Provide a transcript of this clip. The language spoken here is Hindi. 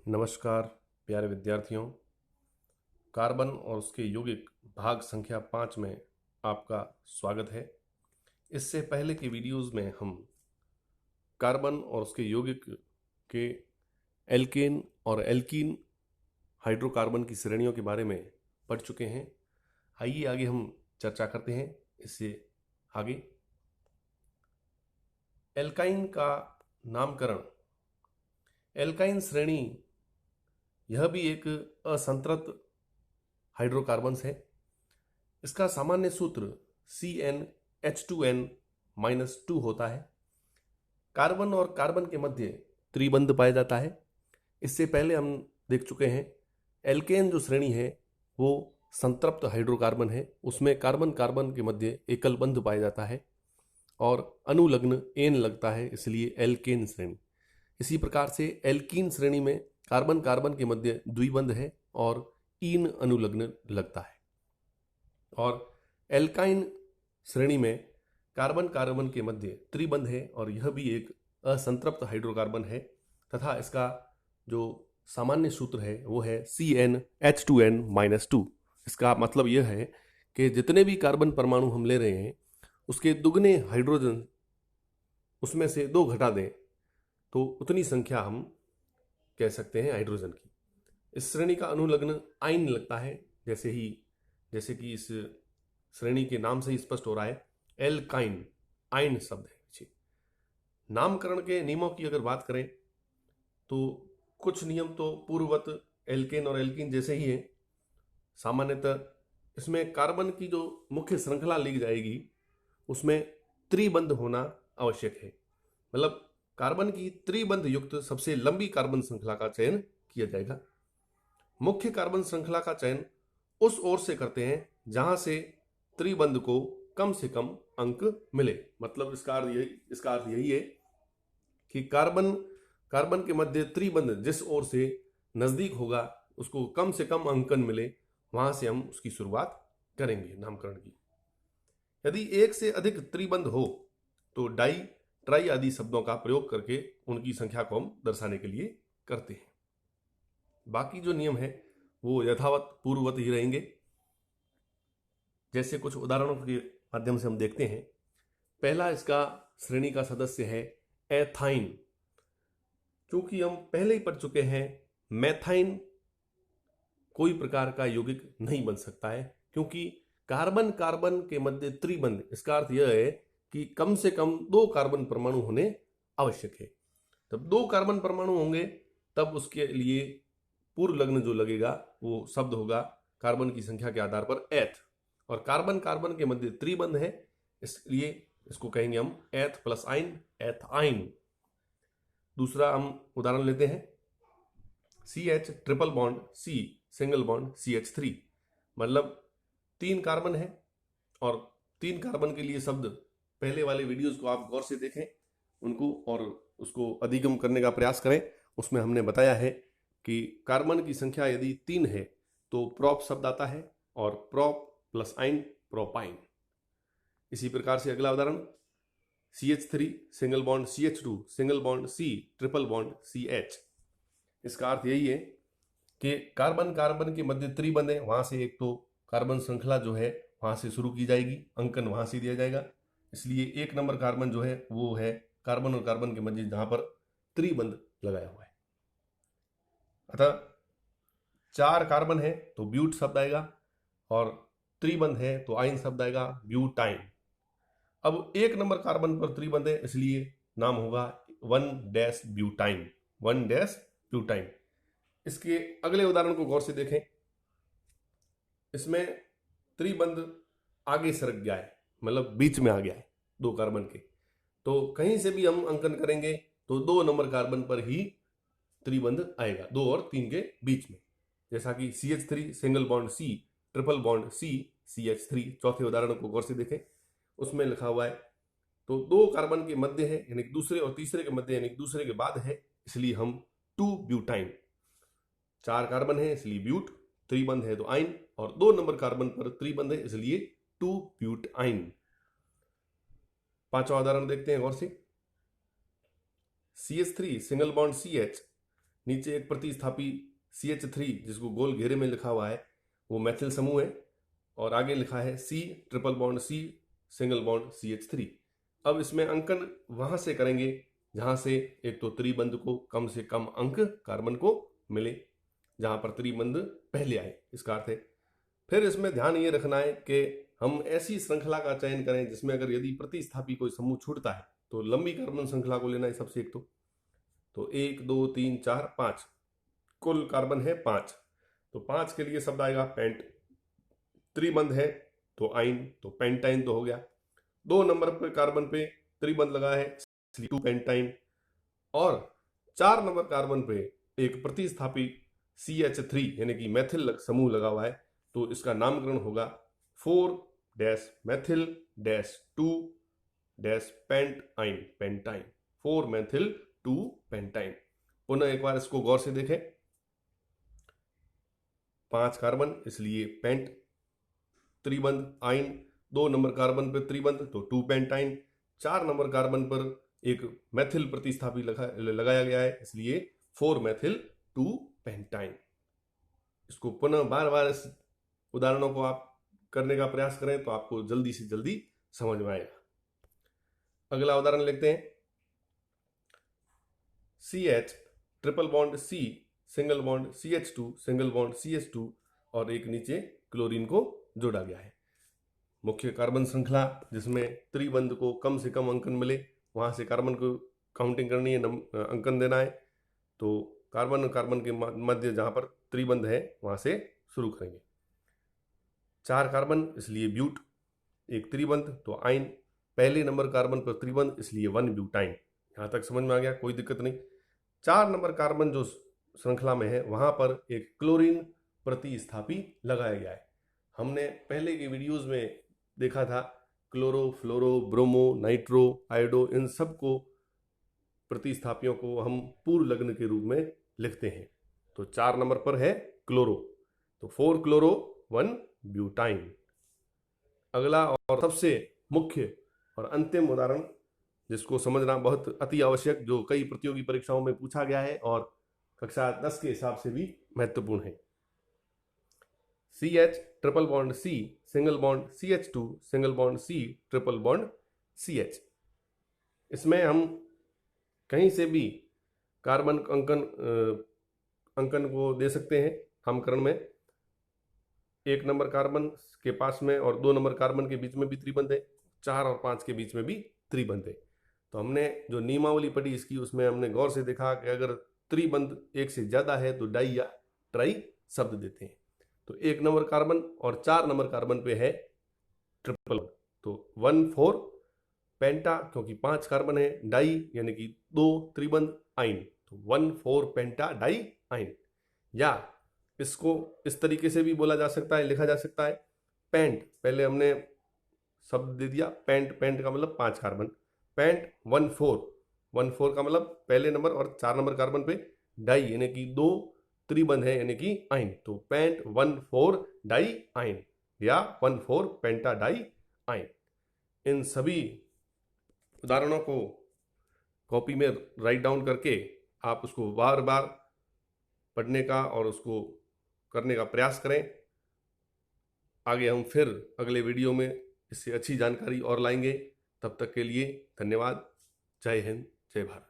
नमस्कार प्यारे विद्यार्थियों। कार्बन और उसके यौगिक भाग संख्या 5 में आपका स्वागत है। इससे पहले की वीडियोस में हम कार्बन और उसके यौगिक के एल्केन और एल्कीन हाइड्रोकार्बन की श्रेणियों के बारे में पढ़ चुके हैं। आइए आगे हम चर्चा करते हैं इससे आगे। एल्काइन का नामकरण। एल्काइन श्रेणी यह भी एक असंतृप्त हाइड्रोकार्बन्स है। इसका सामान्य सूत्र CnH2n-2 होता है। कार्बन और कार्बन के मध्य त्रिबंध पाया जाता है। इससे पहले हम देख चुके हैं एल्केन जो श्रेणी है वो संतृप्त हाइड्रोकार्बन है, उसमें कार्बन कार्बन के मध्य एकल बंध पाया जाता है और अनुलग्न एन लगता है, इसलिए एल्केन श्रेणी। इसी प्रकार से एल्कीन श्रेणी में कार्बन कार्बन के मध्य द्विबंध है और ईन अनुलग्न लगता है। और एल्काइन श्रेणी में कार्बन कार्बन के मध्य त्रिबंध है और यह भी एक असंतृप्त हाइड्रोकार्बन है तथा इसका जो सामान्य सूत्र है वो है CnH2n-2। इसका मतलब यह है कि जितने भी कार्बन परमाणु हम ले रहे हैं उसके दुगने हाइड्रोजन उसमें से 2 घटा दें तो उतनी संख्या हम कह सकते हैं हाइड्रोजन की। इस श्रेणी का अनुलग्न आइन लगता है, जैसे कि इस श्रेणी के नाम से ही स्पष्ट हो रहा है, एल्काइन आइन शब्द है पीछे। नामकरण के नियमों की अगर बात करें तो कुछ नियम तो पूर्ववत एल्केन और एल्कीन जैसे ही है। सामान्यतः इसमें कार्बन की जो मुख्य श्रृंखला ली जाएगी उसमें त्रिबंध होना आवश्यक है। मतलब कार्बन की त्रिबंध युक्त सबसे लंबी कार्बन श्रृंखला का चयन किया जाएगा। मुख्य कार्बन श्रृंखला का चयन उस ओर से करते हैं जहां से त्रिबंध को कम से कम अंक मिले। मतलब इसका अर्थ यही है कि कार्बन के मध्य त्रिबंध जिस ओर से नजदीक होगा उसको कम से कम अंकन मिले, वहां से हम उसकी शुरुआत करेंगे नामकरण की। यदि एक से अधिक त्रिबंध हो तो डाई ट्राई आदि शब्दों का प्रयोग करके उनकी संख्या को हम दर्शाने के लिए करते हैं। बाकी जो नियम है वो यथावत पूर्ववत ही रहेंगे। जैसे कुछ उदाहरणों के माध्यम से हम देखते हैं। पहला इसका श्रेणी का सदस्य है एथाइन। क्योंकि हम पहले ही पढ़ चुके हैं मैथाइन कोई प्रकार का यौगिक नहीं बन सकता है, क्योंकि कार्बन कार्बन के मध्य त्रिबंध, इसका अर्थ यह है कि कम से कम 2 कार्बन परमाणु होने आवश्यक है। जब 2 कार्बन परमाणु होंगे तब उसके लिए पूर्व लग्न जो लगेगा वो शब्द होगा कार्बन की संख्या के आधार पर एथ, और कार्बन कार्बन के मध्य त्रिबंध है इसलिए इसको कहेंगे हम एथ प्लस आइन, एथाइन। दूसरा हम उदाहरण लेते हैं CH triple bond C single bond CH3। मतलब 3 कार्बन है और 3 कार्बन के लिए शब्द पहले वाले वीडियोस को आप गौर से देखें उनको और उसको अधिगम करने का प्रयास करें। उसमें हमने बताया है कि कार्बन की संख्या यदि 3 है तो प्रोप शब्द आता है और प्रोप प्लस आइन प्रोपाइन। इसी प्रकार से अगला उदाहरण CH3 single bond CH2 single bond C triple bond CH। इसका अर्थ यही है कि कार्बन कार्बन के मध्य त्रिबंध है, वहां से एक तो कार्बन श्रृंखला जो है वहां से शुरू की जाएगी, अंकन वहां से दिया जाएगा। इसलिए 1 नंबर कार्बन जो है वो है कार्बन और कार्बन के मध्य जहां पर त्रिबंध लगाया हुआ है। अतः 4 कार्बन है तो ब्यूट शब्द आएगा और त्रिबंध है तो आइन शब्द आएगा ब्यूटाइन। अब 1 नंबर कार्बन पर त्रिबंध है इसलिए नाम होगा 1-ब्यूटाइन, 1-ब्यूटाइन। इसके अगले उदाहरण को गौर से देखें। इसमें त्रिबंध आगे सरक गया है, मतलब बीच में आ गया है 2 कार्बन के, तो कहीं से भी हम अंकन करेंगे तो 2 नंबर कार्बन पर ही त्रिबंध आएगा, 2 और 3 के बीच में। जैसा कि CH3 single bond C triple bond C CH3। चौथे उदाहरण को गौर से देखें, उसमें लिखा हुआ है तो 2 कार्बन के मध्य है यानी दूसरे और तीसरे के मध्य यानी दूसरे के बाद है, इसलिए हम 2-ब्यूटाइन। 4 कार्बन है इसलिए ब्यूट, त्रिबंध है तो आइन, और 2 नंबर कार्बन पर त्रिबंध है इसलिए 2-ब्यूटाइन। 5वां उदाहरण देखते हैं गौर से। CH3 सिंगल बॉन्ड CH नीचे एक प्रतिस्थापी CH3 जिसको गोल घेरे में लिखा हुआ है वो मैथिल समूह है, और आगे लिखा है C triple bond C single bond CH3। अब इसमें अंकन वहां से करेंगे जहां से एक तो त्रिबंध को कम से कम अंक कार्बन को मिले, जहां पर त्रिबंध पहले आए, इसका अर्थ है। फिर इसमें ध्यान ये रखना है कि हम ऐसी श्रृंखला का चयन करें जिसमें अगर यदि प्रतिस्थापी कोई समूह छूटता है तो लंबी कार्बन श्रृंखला को लेना है सबसे। एक तो 1 2 3 4 5 कुल कार्बन है 5, तो 5 के लिए शब्द आएगा पेंट। त्रिबंध है तो आइन, तो पेंटाइन तो हो गया। 2 नंबर पर कार्बन पे त्रिबंध लगा है, 2 पेंटाइन। और 4 नंबर कार्बन पे एक प्रतिस्थापी CH3 यानी कि मैथिल समूह लगा हुआ है, तो इसका नामकरण होगा 4-मेथिल-2-पेंटाइन, पेंटाइन, 4-मेथिल-2-पेंटाइन। पुनः एक बार इसको गौर से देखें। 5 कार्बन इसलिए पेंट, त्रिबंध आइन, 2 नंबर कार्बन पर त्रिबंध तो 2 पेंटाइन, 4 नंबर कार्बन पर एक मैथिल प्रतिस्थापी लगाया गया है इसलिए 4-मेथिल-2-पेंटाइन। इसको पुनः बार बार इस उदाहरणों को आप करने का प्रयास करें तो आपको जल्दी से जल्दी समझ में आएगा। अगला उदाहरण लेते हैं। CH triple bond C single bond CH2 single bond CH2 और एक नीचे क्लोरीन को जोड़ा गया है। मुख्य कार्बन श्रृंखला जिसमें त्रिबंध को कम से कम अंकन मिले, वहां से कार्बन को काउंटिंग करनी है, अंकन देना है। तो कार्बन कार्बन के मध्य जहां पर त्रिबंध है वहां से शुरू करेंगे। 4 कार्बन इसलिए ब्यूट, एक त्रिबंध तो आइन, पहले नंबर कार्बन पर त्रिबंध इसलिए 1 ब्यूटाइन। यहां तक समझ में आ गया, कोई दिक्कत नहीं। 4 नंबर कार्बन जो श्रृंखला में है वहां पर एक क्लोरीन प्रतिस्थापी लगाया गया है। हमने पहले के वीडियोस में देखा था क्लोरो, फ्लोरो, ब्रोमो, नाइट्रो, आयोडो, इन सब को प्रतिस्थापियों को हम पूर्व लग्न के रूप में लिखते हैं। तो 4 नंबर पर है क्लोरो, तो 4 क्लोरो 1 ब्यूटाइन। अगला और सबसे मुख्य और अंतिम उदाहरण जिसको समझना बहुत अति आवश्यक, जो कई प्रतियोगी परीक्षाओं में पूछा गया है और कक्षा 10 के हिसाब से भी महत्वपूर्ण है। CH triple bond C single bond CH2 single bond C triple bond CH। इसमें हम कहीं से भी कार्बन अंकन को दे सकते हैं। नामकरण में 1 नंबर कार्बन के पास में और 2 नंबर कार्बन के बीच में भी त्रिबंध है, 4 और 5 के बीच में भी त्रिबंध है। तो हमने जो नियमावली पढ़ी इसकी, उसमें हमने गौर से देखा कि अगर त्रिबंध 1 से ज्यादा है तो डाई या ट्राई शब्द देते हैं। तो 1 नंबर कार्बन और 4 नंबर कार्बन पे है ट्रिपल, तो 1,4 पेंटा, क्योंकि 5 कार्बन है, डाई यानी कि 2 त्रिबंध, आइन, तो 1,4 पेंटा डाई आइन। या इसको इस तरीके से भी बोला जा सकता है, लिखा जा सकता है पेंट। पहले हमने शब्द दे दिया पेंट, पेंट का मतलब 5 कार्बन, पेंट 1,4 का मतलब पहले नंबर और 4 नंबर कार्बन पे डाई यानी कि 2 त्रिबंध है यानी कि आइन, तो पेंट 1,4 डाई आइन या 1,4 पेंटा डाई आइन। इन सभी उदाहरणों को कॉपी में राइट डाउन करके आप उसको बार बार पढ़ने का और उसको करने का प्रयास करें। आगे हम फिर अगले वीडियो में इससे अच्छी जानकारी और लाएंगे। तब तक के लिए धन्यवाद। जय हिंद, जय भारत।